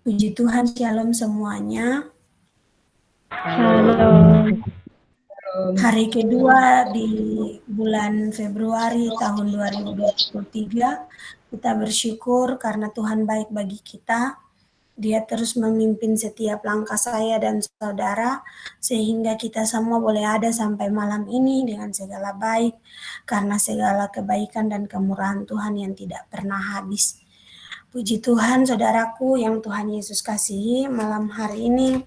Puji Tuhan, shalom semuanya. Shalom. Hari kedua di bulan Februari tahun 2023, kita bersyukur karena Tuhan baik bagi kita. Dia terus memimpin setiap langkah saya dan saudara, sehingga kita semua boleh ada sampai malam ini dengan segala baik, karena segala kebaikan dan kemurahan Tuhan yang tidak pernah habis. Puji Tuhan, saudaraku yang Tuhan Yesus kasihi, malam hari ini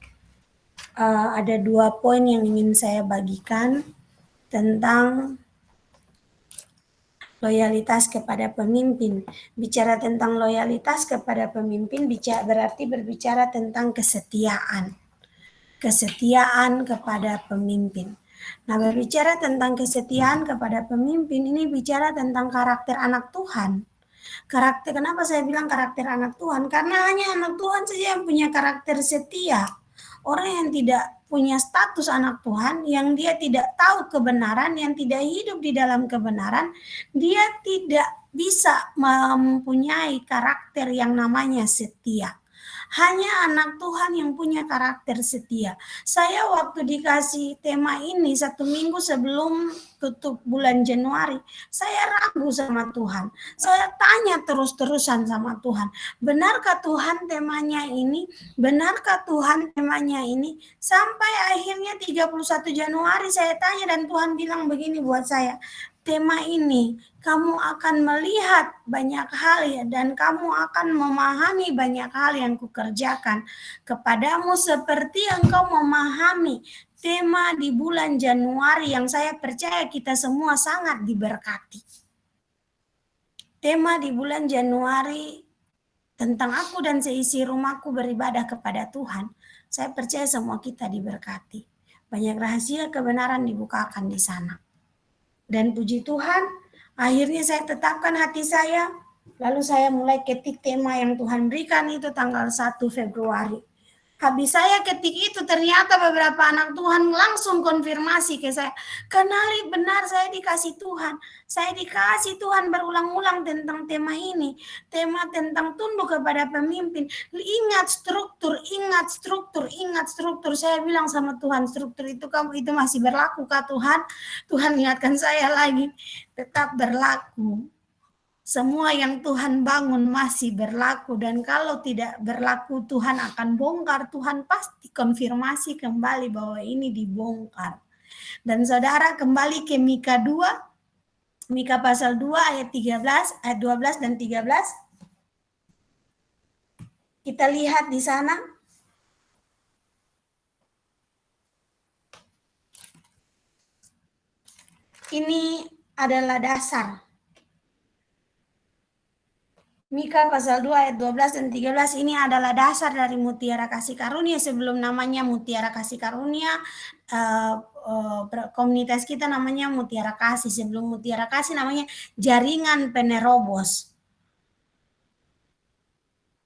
ada 2 poin yang ingin saya bagikan tentang loyalitas kepada pemimpin. Bicara tentang loyalitas kepada pemimpin berarti berbicara tentang kesetiaan. Kesetiaan kepada pemimpin. Nah, berbicara tentang kesetiaan kepada pemimpin ini bicara tentang karakter anak Tuhan. Kenapa saya bilang karakter anak Tuhan? Karena hanya anak Tuhan saja yang punya karakter setia. Orang yang tidak punya status anak Tuhan, yang dia tidak tahu kebenaran, yang tidak hidup di dalam kebenaran, dia tidak bisa mempunyai karakter yang namanya setia. Hanya anak Tuhan yang punya karakter setia. Saya waktu dikasih tema ini 1 minggu sebelum tutup bulan Januari, saya ragu sama Tuhan. Saya tanya terus-terusan sama Tuhan, benarkah Tuhan temanya ini? Benarkah Tuhan temanya ini? Sampai akhirnya 31 Januari saya tanya dan Tuhan bilang begini buat saya, tema ini kamu akan melihat banyak hal ya, dan kamu akan memahami banyak hal yang kukerjakan kepadamu seperti engkau memahami tema di bulan Januari yang saya percaya kita semua sangat diberkati. Tema di bulan Januari tentang aku dan seisi rumahku beribadah kepada Tuhan. Saya percaya semua kita diberkati. Banyak rahasia kebenaran dibukakan di sana. Dan puji Tuhan, akhirnya saya tetapkan hati saya, lalu saya mulai ketik tema yang Tuhan berikan itu tanggal 1 Februari. Habis saya ketik itu, ternyata beberapa anak Tuhan langsung konfirmasi ke saya. Kenali benar saya dikasih Tuhan. Saya dikasih Tuhan berulang-ulang tentang tema ini. Tema tentang tunduk kepada pemimpin. Ingat struktur, ingat struktur, ingat struktur. Saya bilang sama Tuhan, struktur itu kamu itu masih berlaku kah Tuhan? Tuhan ingatkan saya lagi, tetap berlaku. Semua yang Tuhan bangun masih berlaku, dan kalau tidak berlaku Tuhan akan bongkar. Tuhan pasti konfirmasi kembali bahwa ini dibongkar. Dan saudara kembali ke Mika 2, Mika pasal 2 ayat 13, ayat 12 dan 13. Kita lihat di sana. Ini adalah dasar. Mika pasal 2 ayat 12 dan 13 ini adalah dasar dari Mutiara Kasih Karunia. Sebelum namanya Mutiara Kasih Karunia, komunitas kita namanya Mutiara Kasih. Sebelum Mutiara Kasih namanya Jaringan Penerobos.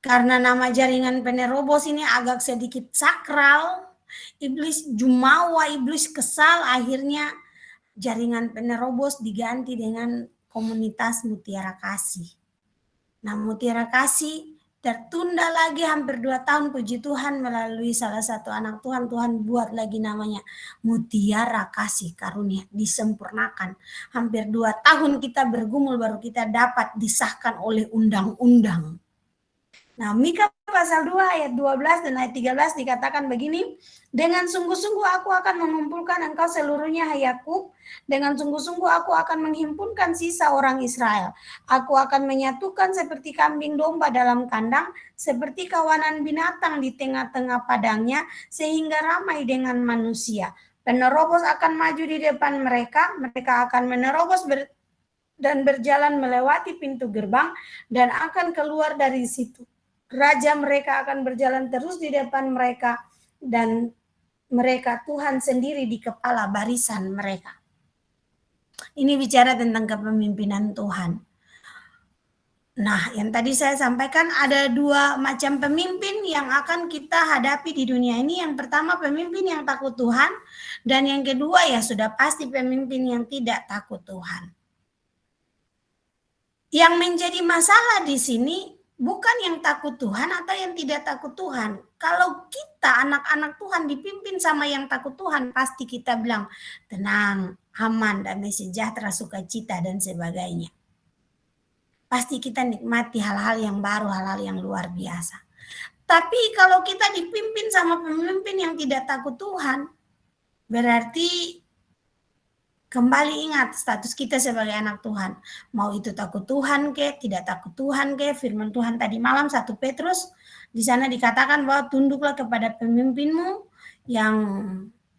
Karena nama Jaringan Penerobos ini agak sedikit sakral, iblis jumawa, iblis kesal, akhirnya Jaringan Penerobos diganti dengan komunitas Mutiara Kasih. Nah, Mutiara Kasih tertunda lagi hampir 2 tahun, puji Tuhan melalui salah satu anak Tuhan, Tuhan buat lagi namanya Mutiara Kasih Karunia, disempurnakan. Hampir 2 tahun kita bergumul baru kita dapat disahkan oleh undang-undang. Nah, Mika pasal 2 ayat 12 dan ayat 13 dikatakan begini, dengan sungguh-sungguh aku akan mengumpulkan engkau seluruhnya hai Yakub, dengan sungguh-sungguh aku akan menghimpunkan sisa orang Israel. Aku akan menyatukan seperti kambing domba dalam kandang, seperti kawanan binatang di tengah-tengah padangnya, sehingga ramai dengan manusia. Penerobos akan maju di depan mereka, mereka akan menerobos dan berjalan melewati pintu gerbang, dan akan keluar dari situ. Raja mereka akan berjalan terus di depan mereka, dan mereka Tuhan sendiri di kepala barisan mereka. Ini bicara tentang kepemimpinan Tuhan. Nah, yang tadi saya sampaikan ada 2 macam pemimpin yang akan kita hadapi di dunia ini. Yang pertama pemimpin yang takut Tuhan, dan yang kedua ya sudah pasti pemimpin yang tidak takut Tuhan. Yang menjadi masalah di sini bukan yang takut Tuhan atau yang tidak takut Tuhan. Kalau kita anak-anak Tuhan dipimpin sama yang takut Tuhan, pasti kita bilang tenang, aman, damai sejahtera, sukacita, dan sebagainya. Pasti kita nikmati hal-hal yang baru, hal-hal yang luar biasa. Tapi kalau kita dipimpin sama pemimpin yang tidak takut Tuhan, berarti kembali ingat status kita sebagai anak Tuhan. Mau itu takut Tuhan ke, tidak takut Tuhan ke, firman Tuhan tadi malam 1 Petrus, di sana dikatakan bahwa tunduklah kepada pemimpinmu yang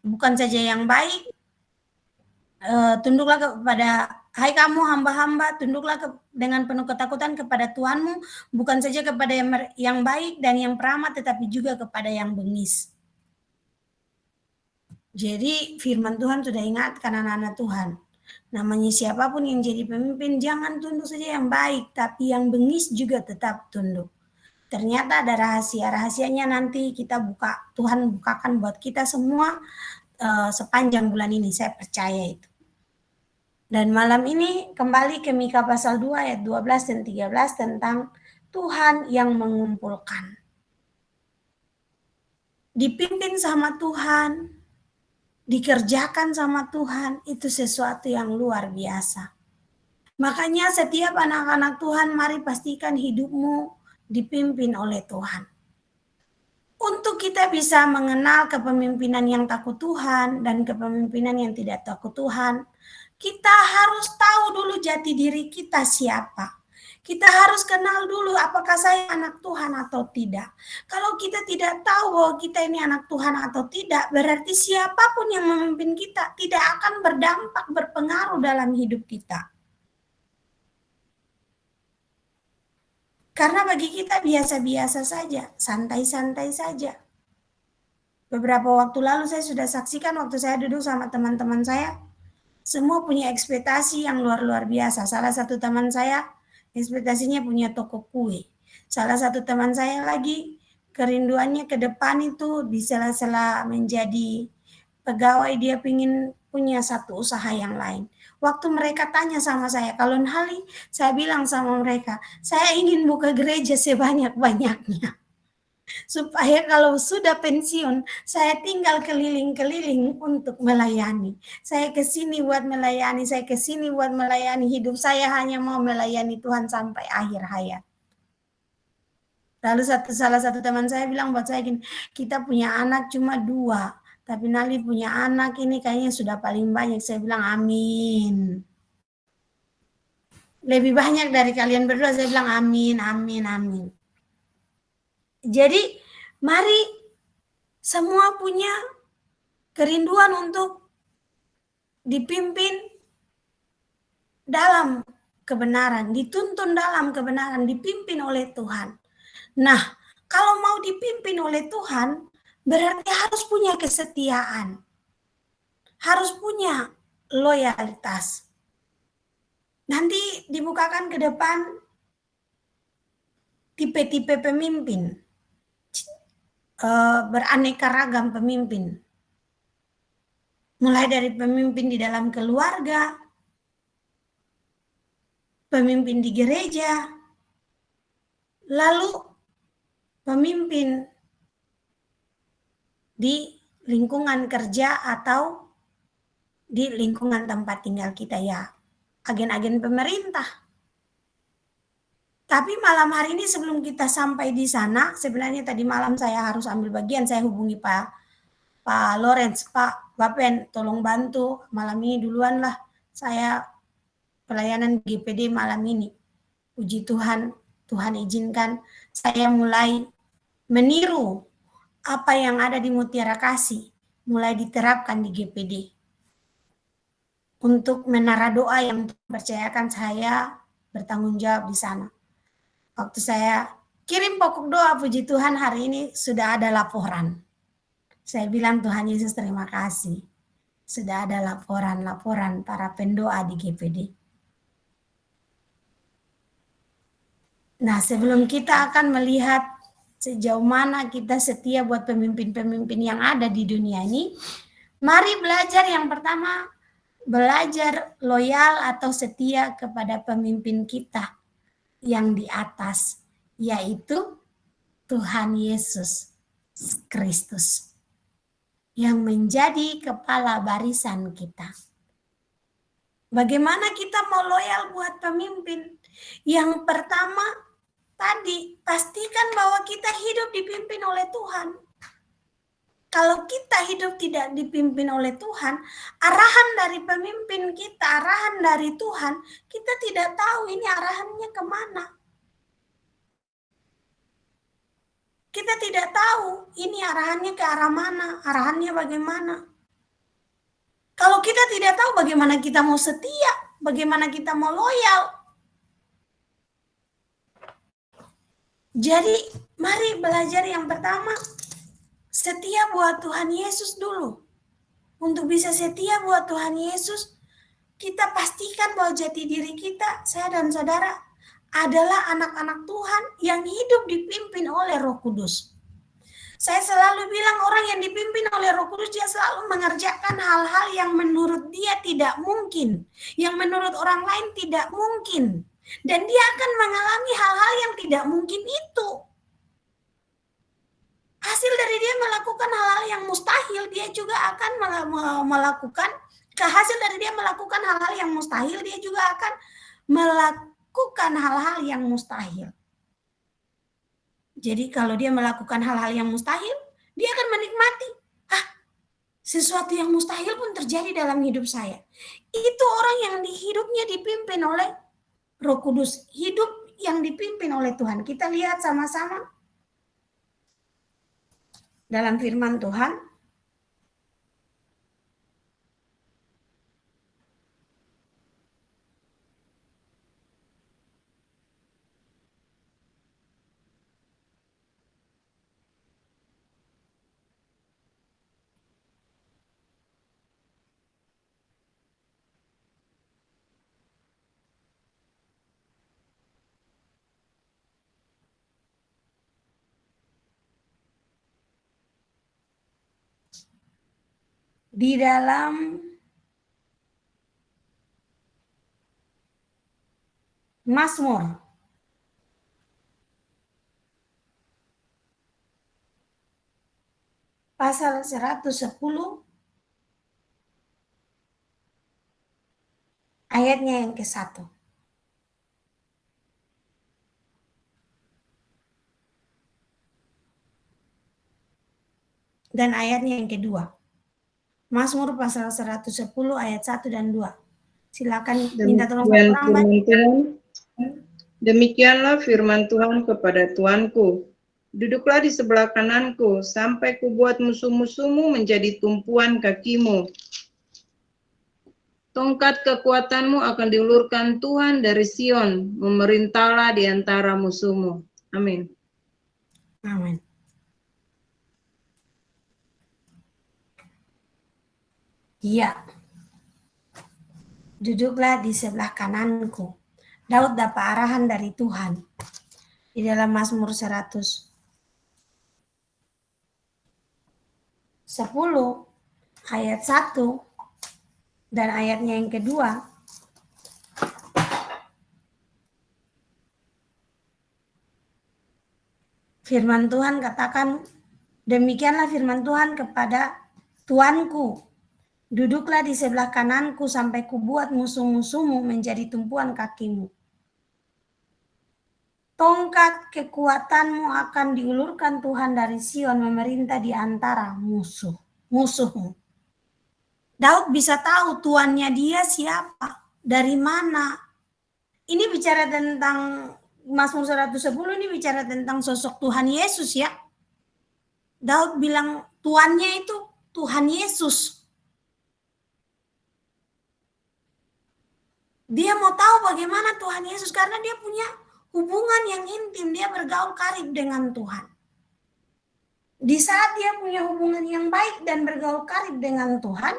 bukan saja yang baik, tunduklah kepada, hai kamu hamba-hamba, tunduklah dengan penuh ketakutan kepada Tuhanmu, bukan saja kepada yang baik dan yang peramah, tetapi juga kepada yang bengis. Jadi firman Tuhan sudah ingatkan anak-anak Tuhan. Namanya siapapun yang jadi pemimpin, jangan tunduk saja yang baik, tapi yang bengis juga tetap tunduk. Ternyata ada rahasia-rahasianya nanti kita buka, Tuhan bukakan buat kita semua sepanjang bulan ini, saya percaya itu. Dan malam ini kembali ke Mika pasal 2 ayat 12 dan 13 tentang Tuhan yang mengumpulkan. Dipimpin sama Tuhan, dikerjakan sama Tuhan, itu sesuatu yang luar biasa. Makanya setiap anak-anak Tuhan, mari pastikan hidupmu dipimpin oleh Tuhan. Untuk kita bisa mengenal kepemimpinan yang takut Tuhan dan kepemimpinan yang tidak takut Tuhan, kita harus tahu dulu jati diri kita siapa. Kita harus kenal dulu apakah saya anak Tuhan atau tidak. Kalau kita tidak tahu bahwa kita ini anak Tuhan atau tidak, berarti siapapun yang memimpin kita tidak akan berdampak, berpengaruh dalam hidup kita. Karena bagi kita biasa-biasa saja, santai-santai saja. Beberapa waktu lalu saya sudah saksikan waktu saya duduk sama teman-teman saya, semua punya ekspektasi yang luar biasa. Salah satu teman saya ekspektasinya punya toko kue. Salah satu teman saya lagi kerinduannya ke depan itu di sela-sela menjadi pegawai, dia ingin punya satu usaha yang lain. Waktu mereka tanya sama saya, kalau Hali, saya bilang sama mereka, saya ingin buka gereja sebanyak-banyaknya. Supaya kalau sudah pensiun, saya tinggal keliling-keliling untuk melayani. Saya ke sini buat melayani, saya ke sini buat melayani. Hidup saya hanya mau melayani Tuhan sampai akhir hayat. Lalu salah satu teman saya bilang buat saya gini, kita punya anak cuma 2. Tapi Nali punya anak ini kayaknya sudah paling banyak. Saya bilang amin. Lebih banyak dari kalian berdua, saya bilang amin, amin, amin. Jadi mari semua punya kerinduan untuk dipimpin dalam kebenaran, dituntun dalam kebenaran, dipimpin oleh Tuhan. Nah, kalau mau dipimpin oleh Tuhan, berarti harus punya kesetiaan. Harus punya loyalitas. Nanti dibukakan ke depan tipe-tipe pemimpin. Beraneka ragam pemimpin. Mulai dari pemimpin di dalam keluarga, pemimpin di gereja, lalu pemimpin di lingkungan kerja atau di lingkungan tempat tinggal kita, ya agen-agen pemerintah. Tapi malam hari ini sebelum kita sampai di sana, sebenarnya tadi malam saya harus ambil bagian, saya hubungi Pak Lawrence, Pak Bapen, tolong bantu malam ini duluan lah, saya pelayanan GPD malam ini. Puji Tuhan, Tuhan izinkan saya mulai meniru apa yang ada di Mutiara Kasih, mulai diterapkan di GPD. Untuk menara doa yang percayakan saya bertanggung jawab di sana. Waktu saya kirim pokok doa, puji Tuhan hari ini sudah ada laporan. Saya bilang Tuhan Yesus terima kasih. Sudah ada laporan para pendoa di GPD. Nah, sebelum kita akan melihat sejauh mana kita setia buat pemimpin-pemimpin yang ada di dunia ini, mari belajar yang pertama, belajar loyal atau setia kepada pemimpin kita yang di atas, yaitu Tuhan Yesus Kristus yang menjadi kepala barisan kita. Bagaimana kita mau loyal buat pemimpin? Yang pertama tadi, pastikan bahwa kita hidup dipimpin oleh Tuhan. Kalau kita hidup tidak dipimpin oleh Tuhan, arahan dari pemimpin kita, arahan dari Tuhan, kita tidak tahu ini arahannya kemana. Kita tidak tahu ini arahannya ke arah mana, arahannya bagaimana. Kalau kita tidak tahu bagaimana kita mau setia, bagaimana kita mau loyal. Jadi mari belajar yang pertama, setia buat Tuhan Yesus dulu. Untuk bisa setia buat Tuhan Yesus, kita pastikan bahwa jati diri kita, saya dan saudara, adalah anak-anak Tuhan yang hidup dipimpin oleh Roh Kudus. Saya selalu bilang orang yang dipimpin oleh Roh Kudus, dia selalu mengerjakan hal-hal yang menurut dia tidak mungkin, yang menurut orang lain tidak mungkin. Dan dia akan mengalami hal-hal yang tidak mungkin itu. Hasil dari dia melakukan hal-hal yang mustahil, dia juga akan melakukan, hasil dari dia melakukan hal-hal yang mustahil, dia juga akan melakukan hal-hal yang mustahil. Jadi kalau dia melakukan hal-hal yang mustahil, dia akan menikmati. Sesuatu yang mustahil pun terjadi dalam hidup saya. Itu orang yang hidupnya dipimpin oleh Roh Kudus. Hidup yang dipimpin oleh Tuhan. Kita lihat sama-sama dalam firman Tuhan. Di dalam Mazmur pasal 110 ayatnya yang ke-1. Dan ayatnya yang kedua. Mazmur pasal 110 ayat 1 dan 2. Silakan minta tolong orang Tuhan. Demikianlah firman Tuhan kepada Tuanku. Duduklah di sebelah kananku, sampai kubuat musuh-musuhmu menjadi tumpuan kakimu. Tongkat kekuatanmu akan diulurkan Tuhan dari Sion, memerintahlah di antara musuhmu. Amin. Amin. Iya. Duduklah di sebelah kananku. Daud dapat arahan dari Tuhan. Di dalam Mazmur 110 ayat 1 dan ayatnya yang kedua. Firman Tuhan katakan, demikianlah firman Tuhan kepada Tuanku. Duduklah di sebelah kananku sampai kubuat musuh-musuhmu menjadi tumpuan kakimu. Tongkat kekuatanmu akan diulurkan Tuhan dari Sion, memerintah di antara musuhmu. Daud bisa tahu tuannya dia siapa, dari mana. Ini bicara tentang Mazmur 110, ini bicara tentang sosok Tuhan Yesus ya. Daud bilang tuannya itu Tuhan Yesus. Dia mau tahu bagaimana Tuhan Yesus karena dia punya hubungan yang intim, dia bergaul karib dengan Tuhan. Di saat dia punya hubungan yang baik dan bergaul karib dengan Tuhan,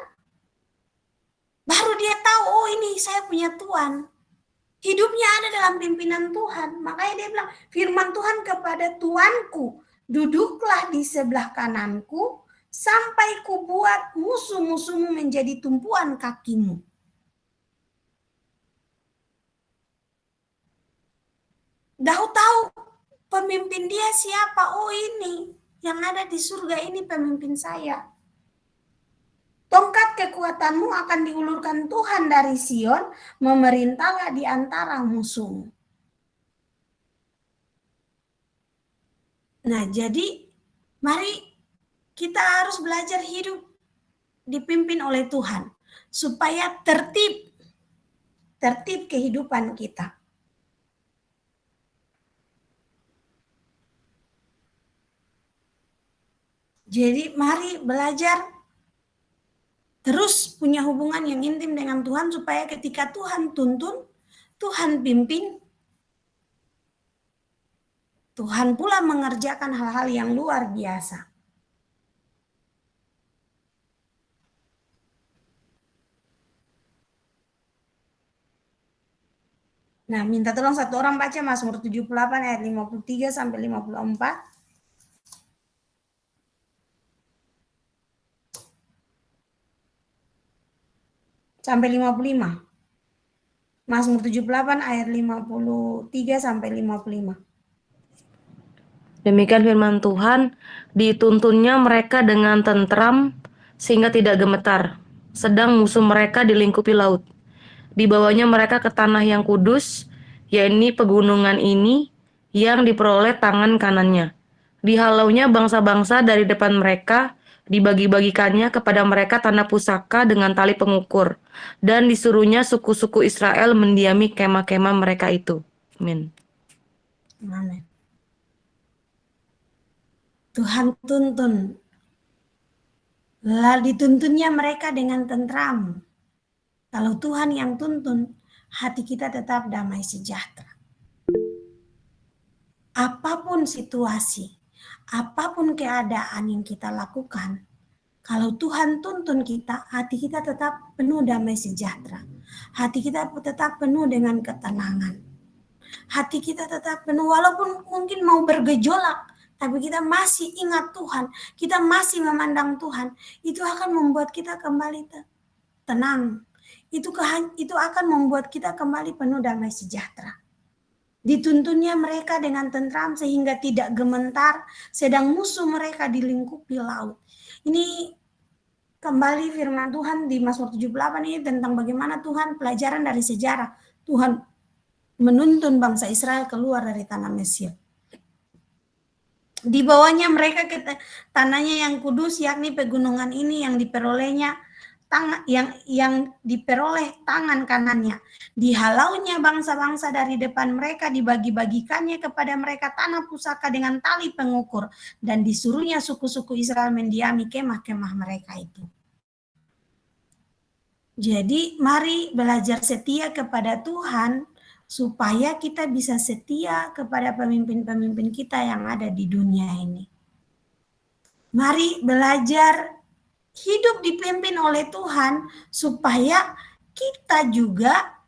baru dia tahu, oh ini saya punya Tuhan. Hidupnya ada dalam pimpinan Tuhan. Makanya dia bilang, firman Tuhan kepada Tuanku, duduklah di sebelah kananku, sampai kubuat musuh-musuhmu menjadi tumpuan kakimu. Daud tahu pemimpin dia siapa? Oh ini, yang ada di surga ini pemimpin saya. Tongkat kekuatanmu akan diulurkan Tuhan dari Sion, memerintahlah di antara musuhmu. Nah, jadi mari kita harus belajar hidup dipimpin oleh Tuhan supaya tertib kehidupan kita. Jadi mari belajar terus punya hubungan yang intim dengan Tuhan supaya ketika Tuhan tuntun, Tuhan pimpin, Tuhan pula mengerjakan hal-hal yang luar biasa. Nah, minta tolong satu orang baca Mazmur 78 ayat 53 sampai 54. Sampai 55. Mazmur 78 ayat 53 sampai 55. Demikian firman Tuhan, dituntunnya mereka dengan tentram sehingga tidak gemetar, sedang musuh mereka dilingkupi laut. Dibawanya mereka ke tanah yang kudus, yakni pegunungan ini yang diperoleh tangan kanannya. Dihalaunya bangsa-bangsa dari depan mereka, dibagi-bagikannya kepada mereka tanah pusaka dengan tali pengukur, dan disuruhnya suku-suku Israel mendiami kemah-kemah mereka itu. Amin. Amin. Tuhan tuntun. Lalu dituntunnya mereka dengan tentram. Kalau Tuhan yang tuntun, hati kita tetap damai sejahtera. Apapun situasi, apapun keadaan yang kita lakukan, kalau Tuhan tuntun kita, hati kita tetap penuh damai sejahtera. Hati kita tetap penuh dengan ketenangan. Hati kita tetap penuh, walaupun mungkin mau bergejolak, tapi kita masih ingat Tuhan, kita masih memandang Tuhan, itu akan membuat kita kembali tenang. Itu akan membuat kita kembali penuh damai sejahtera. Dituntunnya mereka dengan tentram sehingga tidak gemetar, sedang musuh mereka dilingkupi laut. Ini kembali firman Tuhan di Mazmur 78 ini tentang bagaimana Tuhan, pelajaran dari sejarah. Tuhan menuntun bangsa Israel keluar dari tanah Mesir. Di bawahnya mereka ke tanahnya yang kudus, yakni pegunungan ini yang diperolehnya yang diperoleh tangan kanannya. Dihalaunya bangsa-bangsa dari depan mereka, dibagi-bagikannya kepada mereka tanah pusaka dengan tali pengukur, dan disuruhnya suku-suku Israel mendiami kemah-kemah mereka itu. Jadi mari belajar setia kepada Tuhan supaya kita bisa setia kepada pemimpin-pemimpin kita yang ada di dunia ini. Mari belajar hidup dipimpin oleh Tuhan supaya kita juga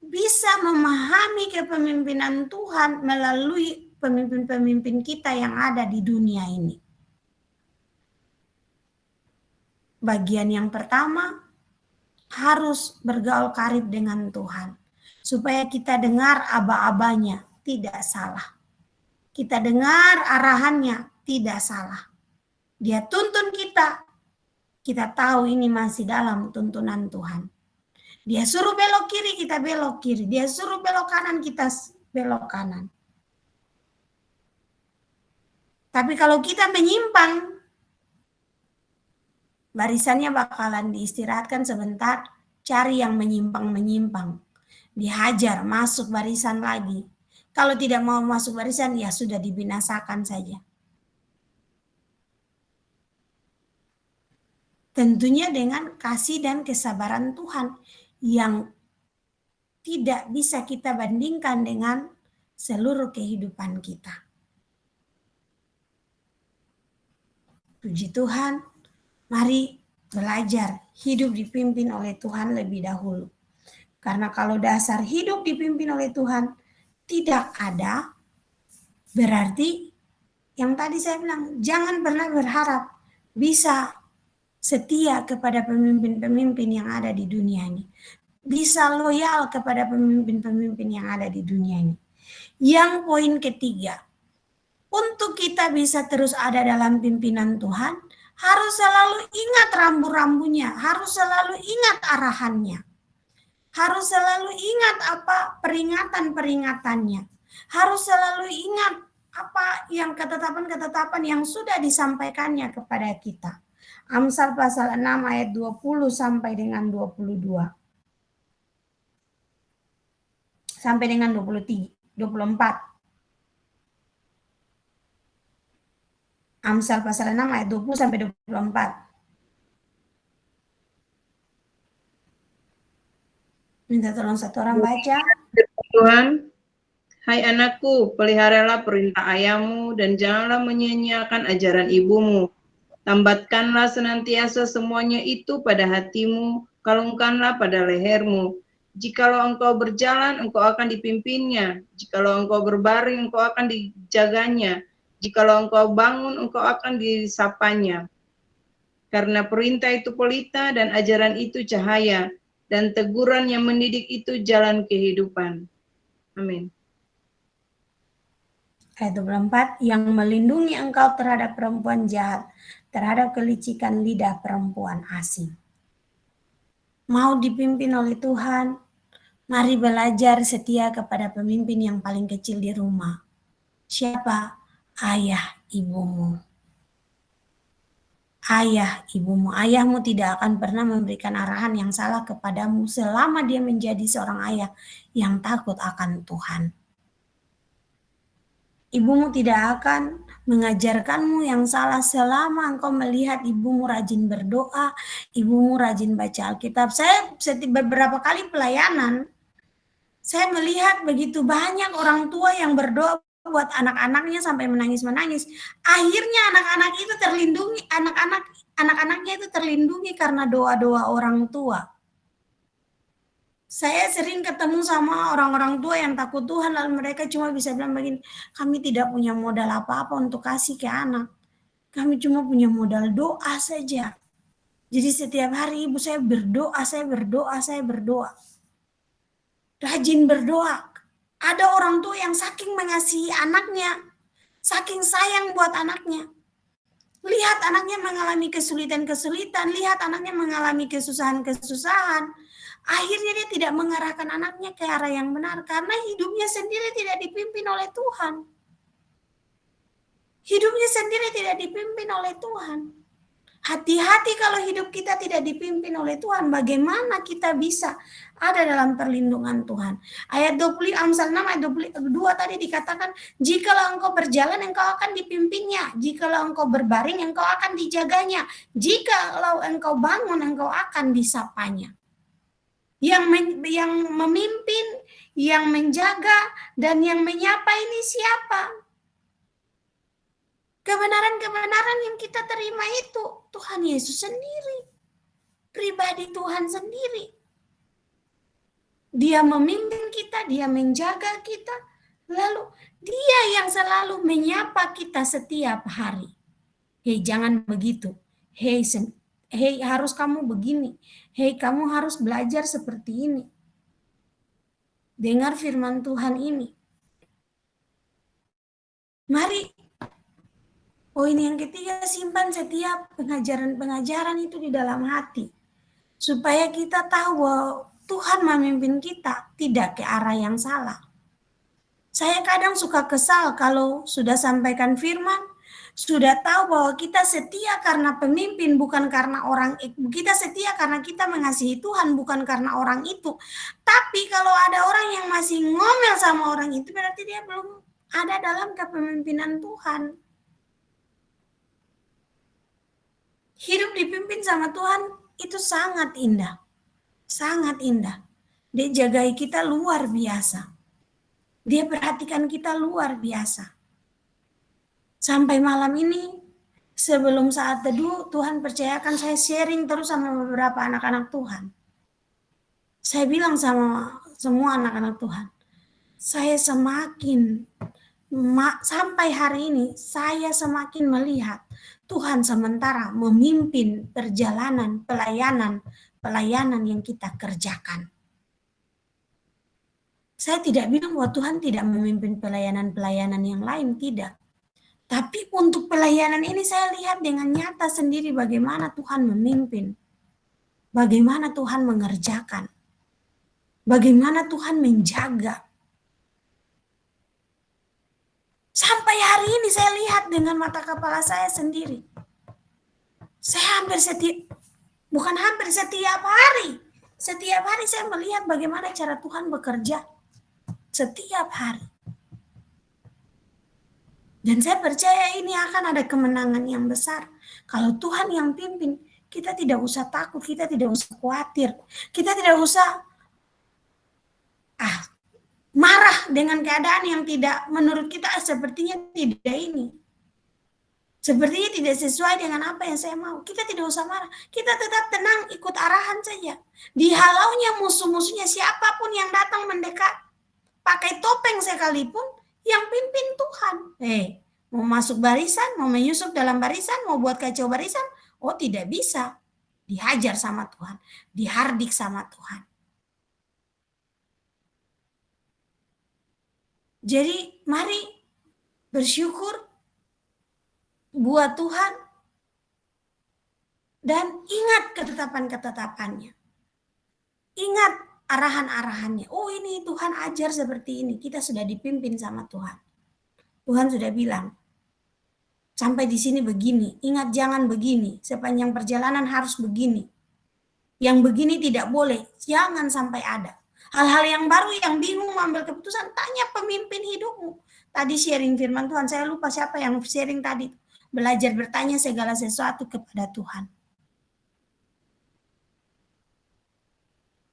bisa memahami kepemimpinan Tuhan melalui pemimpin-pemimpin kita yang ada di dunia ini. Bagian yang pertama, harus bergaul karib dengan Tuhan. Supaya kita dengar aba-abanya, tidak salah. Kita dengar arahannya, tidak salah. Dia tuntun kita tahu ini masih dalam tuntunan Tuhan. Dia suruh belok kiri, kita belok kiri. Dia suruh belok kanan, kita belok kanan. Tapi kalau kita menyimpang, barisannya bakalan diistirahatkan sebentar, cari yang menyimpang-menyimpang. Dihajar, masuk barisan lagi. Kalau tidak mau masuk barisan, ya sudah dibinasakan saja. Tentunya dengan kasih dan kesabaran Tuhan yang tidak bisa kita bandingkan dengan seluruh kehidupan kita. Puji Tuhan, mari belajar hidup dipimpin oleh Tuhan lebih dahulu. Karena kalau dasar hidup dipimpin oleh Tuhan tidak ada, berarti yang tadi saya bilang, jangan pernah berharap bisa setia kepada pemimpin-pemimpin yang ada di dunia ini. Bisa loyal kepada pemimpin-pemimpin yang ada di dunia ini. Yang poin ketiga, Untuk kita bisa terus ada dalam pimpinan Tuhan, harus selalu ingat rambu-rambunya, harus selalu ingat arahannya, harus selalu ingat apa peringatan-peringatannya, harus selalu ingat apa yang ketetapan-ketetapan yang sudah disampaikannya kepada kita. Amsal pasal 6 ayat 20 sampai dengan 22. Sampai dengan 24. Amsal pasal 6 ayat 20 sampai 24. Minta tolong satu orang baca. Tuhan, hai anakku, peliharalah perintah ayahmu dan janganlah menyia-nyiakan ajaran ibumu. Tambatkanlah senantiasa semuanya itu pada hatimu, kalungkanlah pada lehermu. Jikalau engkau berjalan, engkau akan dipimpinnya. Jikalau engkau berbaring, engkau akan dijaganya. Jikalau engkau bangun, engkau akan disapanya. Karena perintah itu pelita dan ajaran itu cahaya, dan teguran yang mendidik itu jalan kehidupan. Amin. Ayat 24, yang melindungi engkau terhadap perempuan jahat, terhadap kelicikan lidah perempuan asing. Mau dipimpin oleh Tuhan, mari belajar setia kepada pemimpin yang paling kecil di rumah. Siapa? Ayah ibumu. Ayah ibumu. Ayahmu tidak akan pernah memberikan arahan yang salah kepadamu selama dia menjadi seorang ayah yang takut akan Tuhan. Ibumu tidak akan mengajarkanmu yang salah selama engkau melihat ibumu rajin berdoa, ibumu rajin baca Alkitab. Saya beberapa kali pelayanan, saya melihat begitu banyak orang tua yang berdoa buat anak-anaknya sampai menangis-menangis. Akhirnya anak-anak itu terlindungi, anak-anaknya itu terlindungi karena doa-doa orang tua. Saya sering ketemu sama orang-orang tua yang takut Tuhan, lalu mereka cuma bisa bilang begini, kami tidak punya modal apa-apa untuk kasih ke anak. Kami cuma punya modal doa saja. Jadi setiap hari ibu saya berdoa, saya berdoa. Rajin berdoa. Ada orang tua yang saking mengasihi anaknya, saking sayang buat anaknya. Lihat anaknya mengalami kesulitan-kesulitan, lihat anaknya mengalami kesusahan-kesusahan. Akhirnya dia tidak mengarahkan anaknya ke arah yang benar karena hidupnya sendiri tidak dipimpin oleh Tuhan. Hidupnya sendiri tidak dipimpin oleh Tuhan. Hati-hati kalau hidup kita tidak dipimpin oleh Tuhan, bagaimana kita bisa ada dalam perlindungan Tuhan. Ayat 20 Amsal 6 ayat 22 tadi dikatakan, jikalau engkau berjalan engkau akan dipimpinnya, jikalau engkau berbaring engkau akan dijaganya, jikalau engkau bangun engkau akan disapanya. Yang memimpin, yang menjaga, dan yang menyapa ini siapa? Kebenaran-kebenaran yang kita terima itu Tuhan Yesus sendiri. Pribadi Tuhan sendiri. Dia memimpin kita, dia menjaga kita. Lalu dia yang selalu menyapa kita setiap hari. Hei, jangan begitu. Hei, harus kamu begini. Hei, kamu harus belajar seperti ini. Dengar firman Tuhan ini. Mari. Poin yang ketiga, simpan setiap pengajaran-pengajaran itu di dalam hati. Supaya kita tahu bahwa Tuhan memimpin kita tidak ke arah yang salah. Saya kadang suka kesal kalau sudah sampaikan firman, sudah tahu bahwa kita setia karena pemimpin, bukan karena orang. Kita setia karena kita mengasihi Tuhan, bukan karena orang itu. Tapi kalau ada orang yang masih ngomel sama orang itu, berarti dia belum ada dalam kepemimpinan Tuhan. Hidup dipimpin sama Tuhan itu sangat indah. Sangat indah. Dia jagai kita luar biasa. Dia perhatikan kita luar biasa. Sampai malam ini, sebelum saat teduh, Tuhan percayakan saya sharing terus sama beberapa anak-anak Tuhan. Saya bilang sama semua anak-anak Tuhan, saya semakin, sampai hari ini, saya semakin melihat Tuhan sementara memimpin perjalanan, pelayanan yang kita kerjakan. Saya tidak bilang bahwa Tuhan tidak memimpin pelayanan-pelayanan yang lain, tidak. Tapi untuk pelayanan ini saya lihat dengan nyata sendiri bagaimana Tuhan memimpin. Bagaimana Tuhan mengerjakan. Bagaimana Tuhan menjaga. Sampai hari ini saya lihat dengan mata kepala saya sendiri. Saya bukan hampir setiap hari. Setiap hari saya melihat bagaimana cara Tuhan bekerja. Setiap hari. Dan saya percaya ini akan ada kemenangan yang besar. Kalau Tuhan yang pimpin, kita tidak usah takut, kita tidak usah khawatir. Kita tidak usah marah dengan keadaan yang tidak menurut kita sepertinya tidak ini. Sepertinya tidak sesuai dengan apa yang saya mau. Kita tidak usah marah. Kita tetap tenang, ikut arahan saja. Dihalaunya musuh-musuhnya siapapun yang datang mendekat. Pakai topeng sekalipun, yang pimpin Tuhan. Mau masuk barisan, mau menyusup dalam barisan, mau buat kacau barisan, tidak bisa. Dihajar sama Tuhan, dihardik sama Tuhan. Jadi mari bersyukur buat Tuhan dan ingat ketetapan-ketetapannya. Ingat arahan-arahannya. Ini Tuhan ajar seperti ini. Kita sudah dipimpin sama Tuhan. Tuhan sudah bilang, sampai di sini begini. Ingat jangan begini. Sepanjang perjalanan harus begini. Yang begini tidak boleh. Jangan sampai ada. Hal-hal yang baru, yang bingung mengambil keputusan, tanya pemimpin hidupmu. Tadi sharing firman Tuhan, saya lupa siapa yang sharing tadi. Belajar bertanya segala sesuatu kepada Tuhan.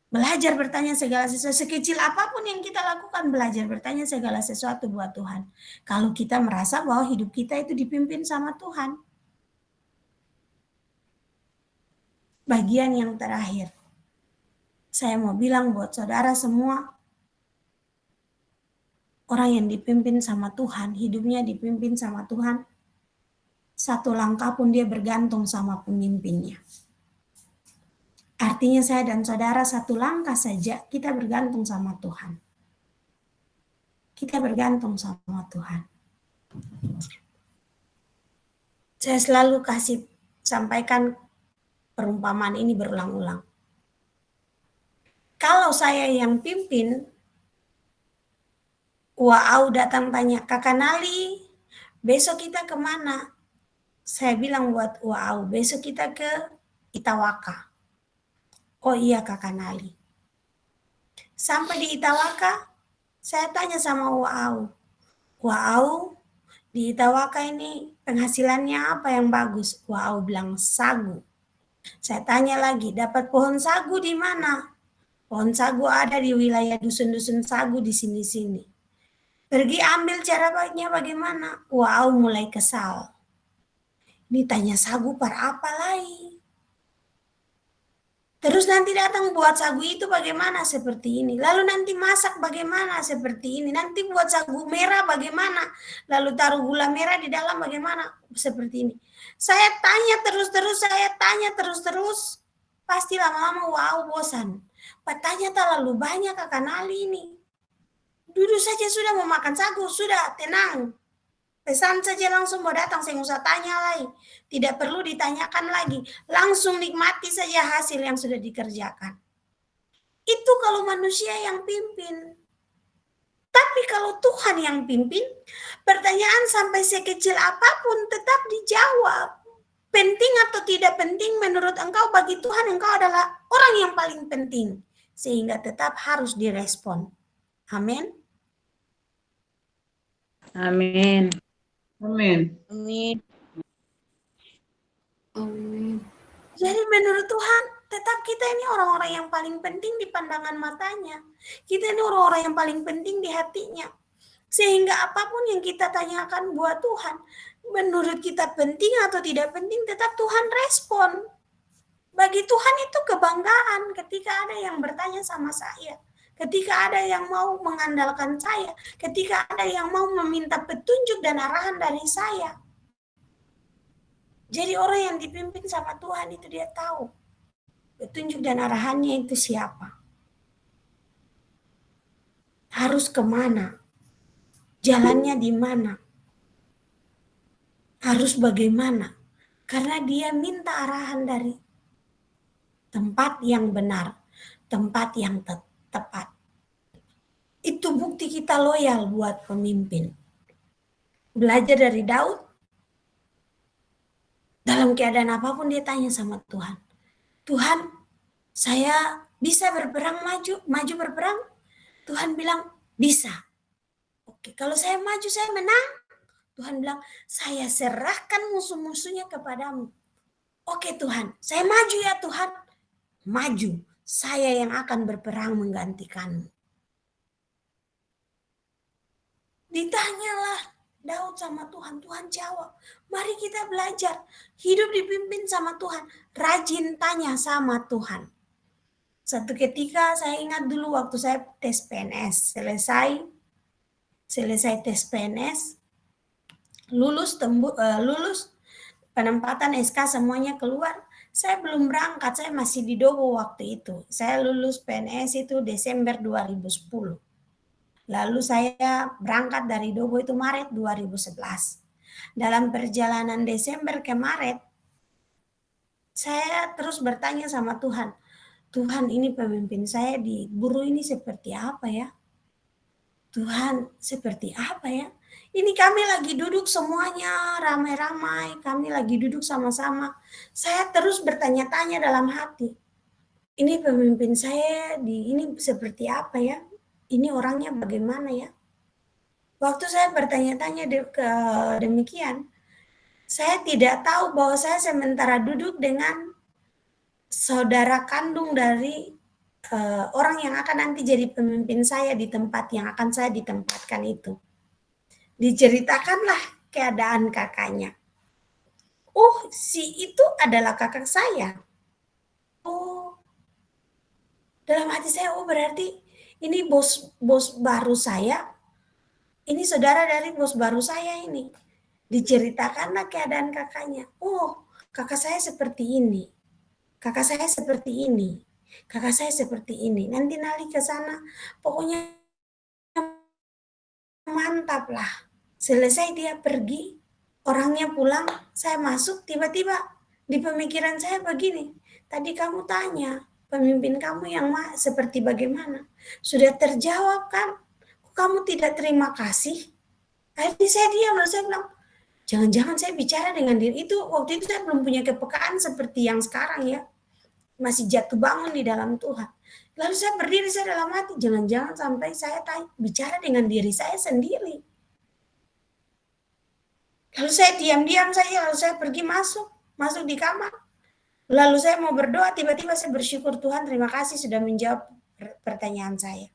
Belajar bertanya segala sesuatu, sekecil apapun yang kita lakukan, belajar bertanya segala sesuatu buat Tuhan. Kalau kita merasa bahwa hidup kita itu dipimpin sama Tuhan. Bagian yang terakhir, saya mau bilang buat saudara semua, orang yang dipimpin sama Tuhan, hidupnya dipimpin sama Tuhan, satu langkah pun dia bergantung sama pemimpinnya. Artinya saya dan saudara satu langkah saja kita bergantung sama Tuhan. Kita bergantung sama Tuhan. Saya selalu sampaikan perumpamaan ini berulang-ulang. Kalau saya yang pimpin, Wow datang tanya, Kakak Nali, besok kita kemana? Saya bilang buat Wow, besok kita ke Itawaka. Oh iya Kakak Nali. Sampai di Itawaka, saya tanya sama Wow, di Itawaka ini penghasilannya apa yang bagus? Wow bilang sagu. Saya tanya lagi, dapat pohon sagu di mana? Pohon sagu ada di wilayah dusun-dusun sagu di sini-sini. Pergi ambil caranya bagaimana? Wow mulai kesal. Ini tanya sagu par apa lagi? Terus nanti datang buat sagu itu bagaimana? Seperti ini. Lalu nanti masak bagaimana? Seperti ini. Nanti buat sagu merah bagaimana? Lalu taruh gula merah di dalam bagaimana? Seperti ini. Saya tanya terus. Pasti lama-lama wow bosan. Tanya terlalu banyak Kakak Nali ini. Duduk saja sudah mau makan sagu. Sudah tenang. Pesan saja langsung mau datang, saya nggak usah tanya lagi. Tidak perlu ditanyakan lagi. Langsung nikmati saja hasil yang sudah dikerjakan. Itu kalau manusia yang pimpin. Tapi kalau Tuhan yang pimpin, pertanyaan sampai sekecil apapun tetap dijawab. Penting atau tidak penting menurut engkau, bagi Tuhan engkau adalah orang yang paling penting. Sehingga tetap harus direspon. Amin. Amin. Amin. Jadi menurut Tuhan, tetap kita ini orang-orang yang paling penting di pandangan matanya. Kita ini orang-orang yang paling penting di hatinya. Sehingga apapun yang kita tanyakan buat Tuhan, menurut kita penting atau tidak penting, tetap Tuhan respon. Bagi Tuhan itu kebanggaan ketika ada yang bertanya sama saya. Ketika ada yang mau mengandalkan saya, ketika ada yang mau meminta petunjuk dan arahan dari saya. Jadi orang yang dipimpin sama Tuhan itu dia tahu petunjuk dan arahannya itu siapa. Harus kemana, jalannya di mana. Harus bagaimana? Karena dia minta arahan dari tempat yang benar, tempat yang tepat. Itu bukti kita loyal buat pemimpin. Belajar dari Daud, dalam keadaan apapun dia tanya sama Tuhan. Tuhan, saya bisa berperang maju berperang? Tuhan bilang, bisa. Oke, kalau saya maju saya menang. Tuhan bilang, saya serahkan musuh-musuhnya kepadamu. Oke Tuhan, saya maju ya Tuhan. Maju, saya yang akan berperang menggantikanmu. Ditanyalah Daud sama Tuhan, Tuhan jawab. Mari kita belajar, hidup dipimpin sama Tuhan, rajin tanya sama Tuhan. Satu ketika saya ingat dulu waktu saya tes PNS, selesai tes PNS, lulus penempatan SK semuanya keluar. Saya belum berangkat, saya masih di Dobo waktu itu. Saya lulus PNS itu Desember 2010. Lalu saya berangkat dari Dobo itu Maret 2011. Dalam perjalanan Desember ke Maret, saya terus bertanya sama Tuhan, Tuhan ini pemimpin saya di Buru ini seperti apa ya? Tuhan seperti apa ya? Ini kami lagi duduk semuanya ramai-ramai, kami lagi duduk sama-sama. Saya terus bertanya-tanya dalam hati. Ini pemimpin saya ini seperti apa ya? Ini orangnya bagaimana ya? Waktu saya bertanya-tanya demikian, saya tidak tahu bahwa saya sementara duduk dengan saudara kandung dari orang yang akan nanti jadi pemimpin saya di tempat yang akan saya ditempatkan itu. Diceritakanlah keadaan kakaknya. Oh, si itu adalah kakak saya. Oh, dalam hati saya, oh berarti ini bos baru saya. Ini saudara dari bos baru saya ini. Diceritakanlah keadaan kakaknya. Oh, kakak saya seperti ini. Kakak saya seperti ini. Kakak saya seperti ini. Nanti nali ke sana. Pokoknya mantap lah. Selesai dia pergi, orangnya pulang, saya masuk, tiba-tiba di pemikiran saya begini. Tadi kamu tanya, pemimpin kamu yang seperti bagaimana? Sudah terjawab kan? Kok kamu tidak terima kasih? Akhirnya saya diam, lalu saya bilang, jangan-jangan saya bicara dengan diri itu. Waktu itu saya belum punya kepekaan seperti yang sekarang ya. Masih jatuh bangun di dalam Tuhan. Lalu saya berdiri, saya dalam hati, jangan-jangan sampai saya bicara dengan diri saya sendiri. Lalu saya diam-diam saja, lalu saya pergi masuk di kamar. Lalu saya mau berdoa, tiba-tiba saya bersyukur Tuhan, terima kasih sudah menjawab pertanyaan saya.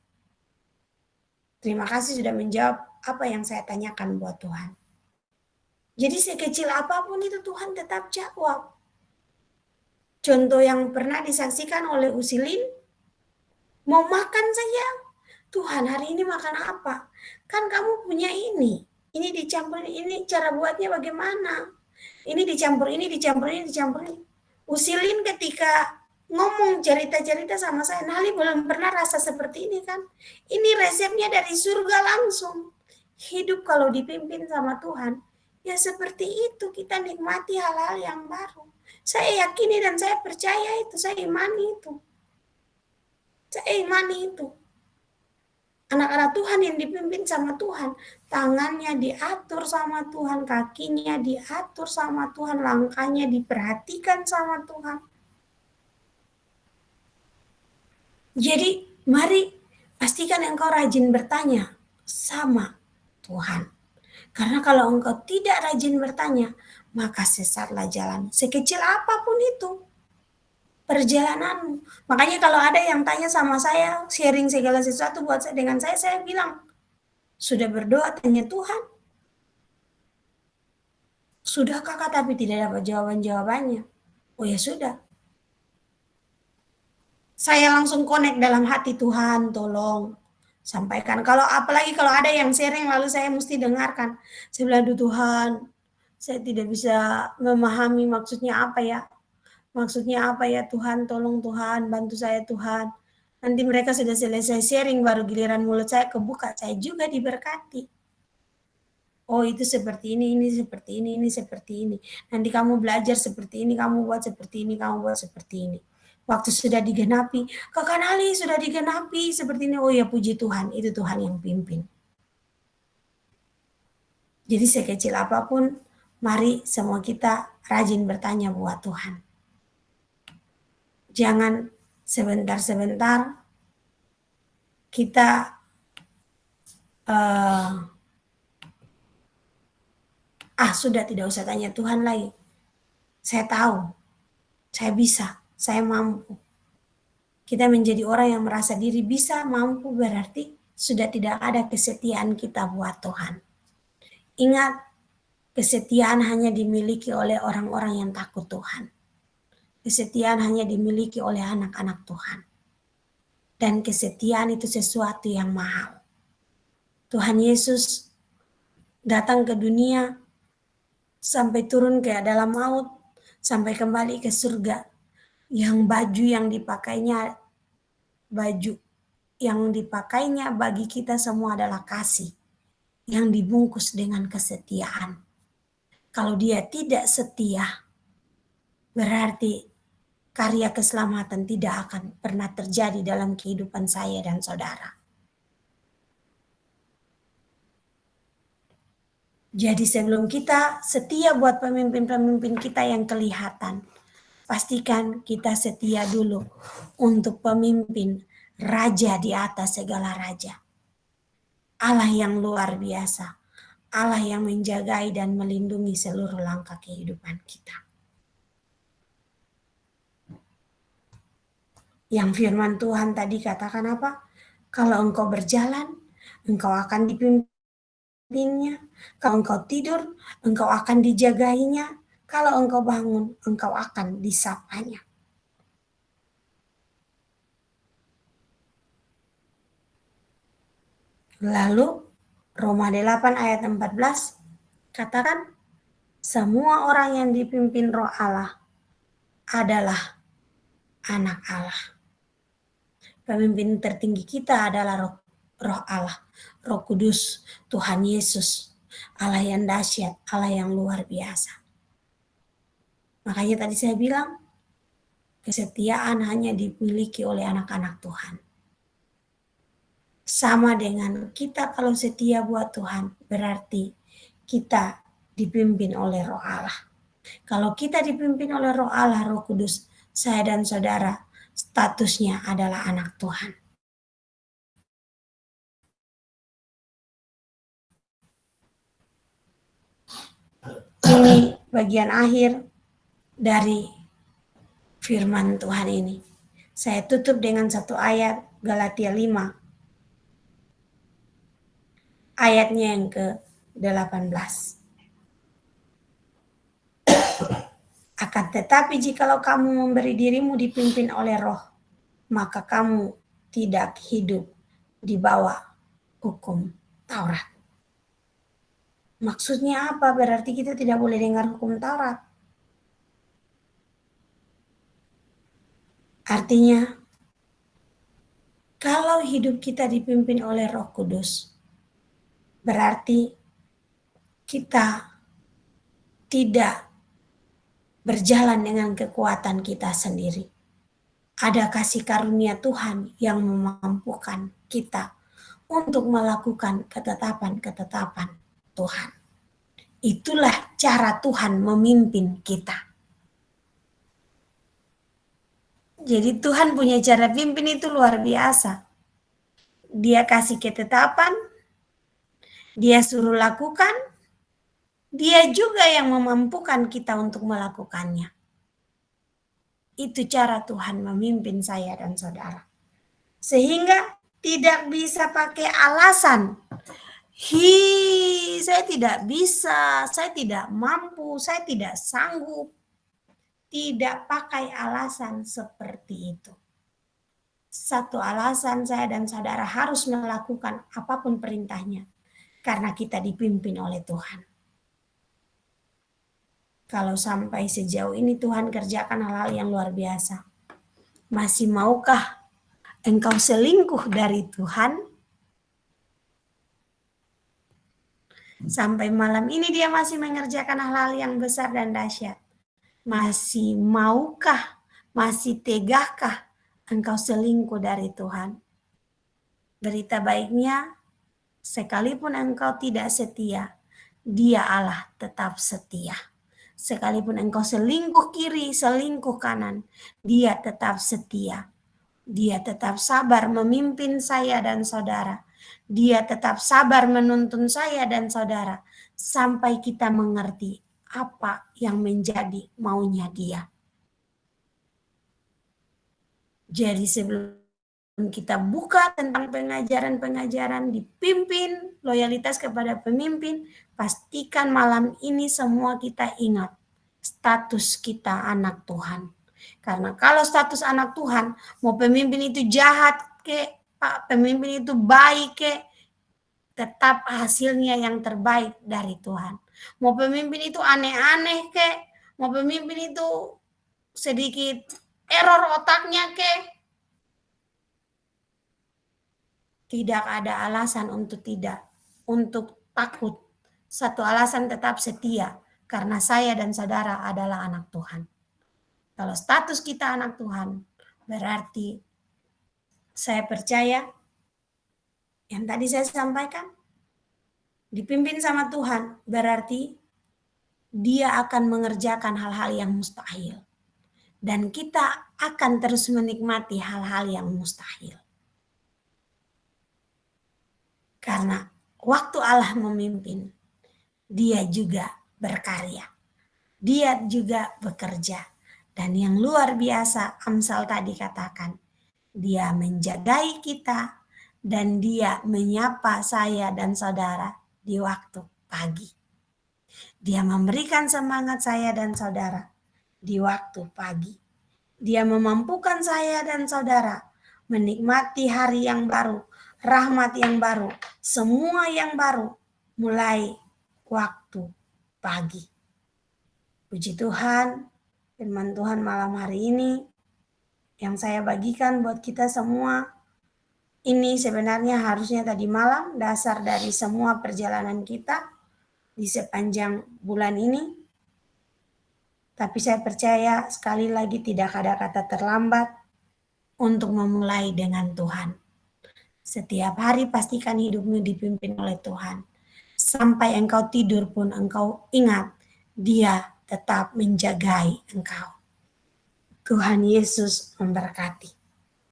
Terima kasih sudah menjawab apa yang saya tanyakan buat Tuhan. Jadi sekecil apapun itu Tuhan tetap jawab. Contoh yang pernah disaksikan oleh Usilin, mau makan saja. Tuhan hari ini makan apa? Kan kamu punya ini dicampur, ini cara buatnya bagaimana? Ini dicampur ini. Usilin ketika ngomong cerita-cerita sama saya, Nali belum pernah rasa seperti ini kan? Ini resepnya dari surga langsung. Hidup kalau dipimpin sama Tuhan, ya seperti itu, kita nikmati hal-hal yang baru. Saya yakini dan saya percaya itu, saya imani itu. Anak-anak Tuhan yang dipimpin sama Tuhan, tangannya diatur sama Tuhan, kakinya diatur sama Tuhan, langkahnya diperhatikan sama Tuhan. Jadi mari pastikan engkau rajin bertanya sama Tuhan. Karena kalau engkau tidak rajin bertanya, maka sesatlah jalan. Sekecil apapun itu perjalananmu. Makanya kalau ada yang tanya sama saya, sharing segala sesuatu buat saya dengan saya bilang, sudah berdoa tanya Tuhan. Sudah kakak tapi tidak dapat jawabannya. Oh ya sudah. Saya langsung connect dalam hati, Tuhan tolong sampaikan. Apalagi kalau ada yang sharing lalu saya mesti dengarkan. Saya bilang, Tuhan, saya tidak bisa memahami maksudnya apa ya. Maksudnya apa ya Tuhan, tolong Tuhan, bantu saya Tuhan. Nanti mereka sudah selesai sharing, baru giliran mulut saya kebuka, saya juga diberkati. Oh itu seperti ini seperti ini seperti ini. Nanti kamu belajar seperti ini, kamu buat seperti ini, kamu buat seperti ini. Waktu sudah digenapi, Kakak Nali sudah digenapi seperti ini. Oh ya puji Tuhan, itu Tuhan yang pimpin. Jadi sekecil apapun, mari semua kita rajin bertanya buat Tuhan. Jangan sebentar-sebentar kita sudah tidak usah tanya Tuhan lagi. Saya tahu, saya bisa, saya mampu. Kita menjadi orang yang merasa diri bisa, mampu, berarti sudah tidak ada kesetiaan kita buat Tuhan. Ingat, kesetiaan hanya dimiliki oleh orang-orang yang takut Tuhan. Kesetiaan hanya dimiliki oleh anak-anak Tuhan. Dan kesetiaan itu sesuatu yang mahal. Tuhan Yesus datang ke dunia sampai turun ke dalam maut, sampai kembali ke surga. Yang baju yang dipakainya bagi kita semua adalah kasih yang dibungkus dengan kesetiaan. Kalau dia tidak setia, berarti karya keselamatan tidak akan pernah terjadi dalam kehidupan saya dan saudara. Jadi sebelum kita setia buat pemimpin-pemimpin kita yang kelihatan, pastikan kita setia dulu untuk pemimpin raja di atas segala raja. Allah yang luar biasa. Allah yang menjagai dan melindungi seluruh langkah kehidupan kita. Yang firman Tuhan tadi katakan apa? Kalau engkau berjalan, engkau akan dipimpinnya. Kalau engkau tidur, engkau akan dijagainya. Kalau engkau bangun, engkau akan disapanya. Lalu Roma 8 ayat 14 katakan, semua orang yang dipimpin Roh Allah adalah anak Allah. Pemimpin tertinggi kita adalah Roh Allah, Roh Kudus, Tuhan Yesus, Allah yang dahsyat, Allah yang luar biasa. Makanya tadi saya bilang, kesetiaan hanya dimiliki oleh anak-anak Tuhan. Sama dengan kita kalau setia buat Tuhan, berarti kita dipimpin oleh Roh Allah. Kalau kita dipimpin oleh Roh Allah, Roh Kudus, saya dan saudara statusnya adalah anak Tuhan. Ini bagian akhir dari firman Tuhan ini. Saya tutup dengan satu ayat, Galatia 5. Ayatnya yang ke-18. Akan tetapi jikalau kamu memberi dirimu dipimpin oleh Roh, maka kamu tidak hidup di bawah hukum Taurat. Maksudnya apa? Berarti kita tidak boleh dengar hukum Taurat. Artinya, kalau hidup kita dipimpin oleh Roh Kudus, berarti kita tidak berjalan dengan kekuatan kita sendiri. Ada kasih karunia Tuhan yang memampukan kita untuk melakukan ketetapan-ketetapan Tuhan. Itulah cara Tuhan memimpin kita. Jadi Tuhan punya cara pimpin itu luar biasa. Dia kasih ketetapan, dia suruh lakukan, dia juga yang memampukan kita untuk melakukannya. Itu cara Tuhan memimpin saya dan saudara. Sehingga tidak bisa pakai alasan. Saya tidak bisa, saya tidak mampu, saya tidak sanggup. Tidak pakai alasan seperti itu. Satu alasan saya dan saudara harus melakukan apapun perintahnya. Karena kita dipimpin oleh Tuhan. Kalau sampai sejauh ini Tuhan kerjakan hal-hal yang luar biasa. Masih maukah engkau selingkuh dari Tuhan? Sampai malam ini dia masih mengerjakan hal-hal yang besar dan dahsyat. Masih maukah, masih tegakah engkau selingkuh dari Tuhan? Berita baiknya, sekalipun engkau tidak setia, Dia Allah tetap setia. Sekalipun engkau selingkuh kiri, selingkuh kanan, Dia tetap setia. Dia tetap sabar memimpin saya dan saudara. Dia tetap sabar menuntun saya dan saudara sampai kita mengerti apa yang menjadi maunya Dia. Jadi sebelum kita buka tentang pengajaran-pengajaran, dipimpin, loyalitas kepada pemimpin, pastikan malam ini semua kita ingat status kita anak Tuhan. Karena kalau status anak Tuhan, mau pemimpin itu jahat ke, Pak pemimpin itu baik ke, tetap hasilnya yang terbaik dari Tuhan. Mau pemimpin itu aneh-aneh ke, mau pemimpin itu sedikit error otaknya ke, tidak ada alasan untuk takut. Satu alasan tetap setia, karena saya dan saudara adalah anak Tuhan. Kalau status kita anak Tuhan, berarti saya percaya yang tadi saya sampaikan, dipimpin sama Tuhan, berarti Dia akan mengerjakan hal-hal yang mustahil. Dan kita akan terus menikmati hal-hal yang mustahil. Karena waktu Allah memimpin, Dia juga berkarya. Dia juga bekerja. Dan yang luar biasa, Amsal tadi katakan, Dia menjagai kita dan Dia menyapa saya dan saudara di waktu pagi. Dia memberikan semangat saya dan saudara di waktu pagi. Dia memampukan saya dan saudara menikmati hari yang baru, rahmat yang baru, semua yang baru mulai waktu pagi. Puji Tuhan, firman Tuhan malam hari ini yang saya bagikan buat kita semua, ini sebenarnya harusnya tadi malam dasar dari semua perjalanan kita di sepanjang bulan ini. Tapi saya percaya sekali lagi tidak ada kata terlambat untuk memulai dengan Tuhan. Setiap hari pastikan hidupmu dipimpin oleh Tuhan. Sampai engkau tidur pun engkau ingat Dia tetap menjagai engkau. Tuhan Yesus memberkati.